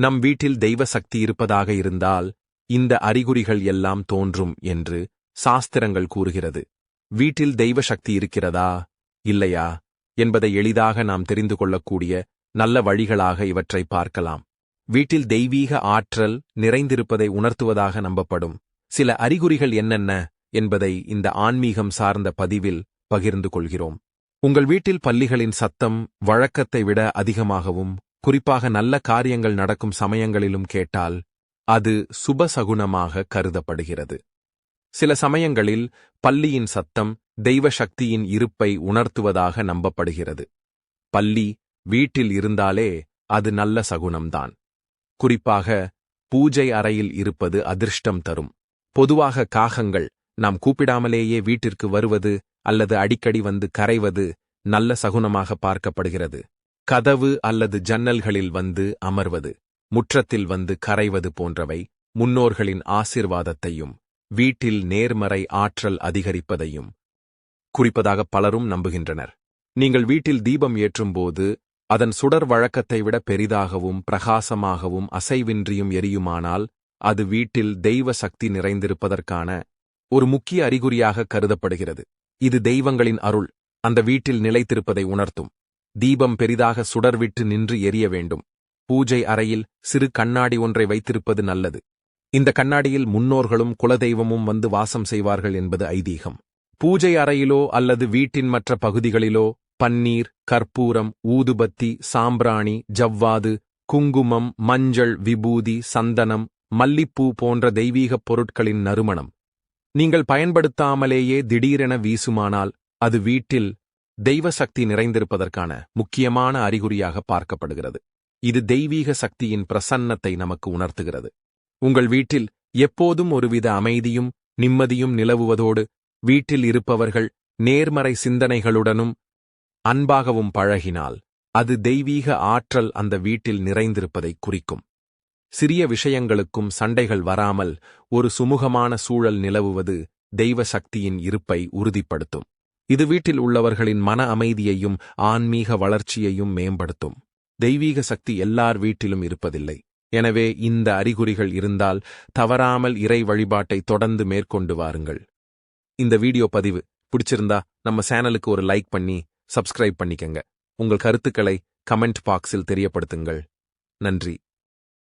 நம் வீட்டில் தெய்வ சக்தி இருப்பதாக இருந்தால் இந்த அறிகுறிகள் எல்லாம் தோன்றும் என்று சாஸ்திரங்கள் கூறுகிறது. வீட்டில் தெய்வ சக்தி இருக்கிறதா இல்லையா என்பதை எளிதாக நாம் தெரிந்து கொள்ளக்கூடிய நல்ல வழிகளாக இவற்றை பார்க்கலாம். வீட்டில் தெய்வீக ஆற்றல் நிறைந்திருப்பதை உணர்த்துவதாக நம்பப்படும் சில அறிகுறிகள் என்னென்ன என்பதை இந்த ஆன்மீகம் சார்ந்த பதிவில் பகிர்ந்து கொள்கிறோம். உங்கள் வீட்டில் பல்லிகளின் சத்தம் வழக்கத்தை விட அதிகமாகவும் குறிப்பாக நல்ல காரியங்கள் நடக்கும் சமயங்களிலும் கேட்டால் அது சுபசகுனமாக கருதப்படுகிறது. சில சமயங்களில் பல்லியின் சத்தம் தெய்வ சக்தியின் இருப்பை உணர்த்துவதாக நம்பப்படுகிறது. பல்லி வீட்டில் இருந்தாலே அது நல்ல சகுனம்தான். குறிப்பாக பூஜை அறையில் இருப்பது அதிர்ஷ்டம் தரும். பொதுவாக காகங்கள் நாம் கூப்பிடாமலேயே வீட்டிற்கு வருவது அல்லது அடிக்கடி வந்து கரைவது நல்ல சகுனமாக பார்க்கப்படுகிறது. கதவு அல்லது ஜன்னல்களில் வந்து அமர்வது, முற்றத்தில் வந்து கரைவது போன்றவை முன்னோர்களின் ஆசீர்வாதத்தையும் வீட்டில் நேர்மறை ஆற்றல் அதிகரிப்பதையும் குறிப்பதாக பலரும் நம்புகின்றனர். நீங்கள் வீட்டில் தீபம் ஏற்றும்போது அதன் சுடர் வழக்கத்தை விட பெரிதாகவும் பிரகாசமாகவும் அசைவின்றியும் எரியுமானால் அது வீட்டில் தெய்வ சக்தி நிறைந்திருப்பதற்கான ஒரு முக்கிய அறிகுறியாக கருதப்படுகிறது. இது தெய்வங்களின் அருள் அந்த வீட்டில் நிலைத்திருப்பதை உணர்த்தும். தீபம் பெரிதாக சுடர்விட்டு நின்று எரிய வேண்டும். பூஜை அறையில் சிறு கண்ணாடி ஒன்றை வைத்திருப்பது நல்லது. இந்த கண்ணாடியில் முன்னோர்களும் குலதெய்வமும் வந்து வாசம் செய்வார்கள் என்பது ஐதீகம். பூஜை அறையிலோ அல்லது வீட்டின் மற்ற பகுதிகளிலோ பன்னீர், கற்பூரம், ஊதுபத்தி, சாம்பிராணி, ஜவ்வாது, குங்குமம், மஞ்சள், விபூதி, சந்தனம், மல்லிப்பூ போன்ற தெய்வீகப் பொருட்களின் நறுமணம் நீங்கள் பயன்படுத்தாமலேயே திடீரென வீசுமானால் அது வீட்டில் தெய்வ சக்தி நிறைந்திருப்பதற்கான முக்கியமான அறிகுறியாக பார்க்கப்படுகிறது. இது தெய்வீக சக்தியின் பிரசன்னத்தை நமக்கு உணர்த்துகிறது. உங்கள் வீட்டில் எப்போதும் ஒருவித அமைதியும் நிம்மதியும் நிலவுவதோடு வீட்டில் இருப்பவர்கள் நேர்மறை சிந்தனைகளுடனும் அன்பாகவும் பழகினால் அது தெய்வீக ஆற்றல் அந்த வீட்டில் நிறைந்திருப்பதை குறிக்கும். சிறிய விஷயங்களுக்கும் சண்டைகள் வராமல் ஒரு சுமூகமான சூழல் நிலவுவது தெய்வ சக்தியின் இருப்பை உறுதிப்படுத்தும். இது வீட்டில் உள்ளவர்களின் மன அமைதியையும் ஆன்மீக வளர்ச்சியையும் மேம்படுத்தும். தெய்வீக சக்தி எல்லார் வீட்டிலும் இருப்பதில்லை. எனவே இந்த அறிகுறிகள் இருந்தால் தவறாமல் இறை வழிபாட்டை தொடர்ந்து மேற்கொண்டு வாருங்கள். இந்த வீடியோ பதிவு பிடிச்சிருந்தா நம்ம சேனலுக்கு ஒரு லைக் பண்ணி சப்ஸ்கிரைப் பண்ணிக்கங்க. உங்கள் கருத்துக்களை கமெண்ட் பாக்ஸில் தெரியப்படுத்துங்கள். நன்றி.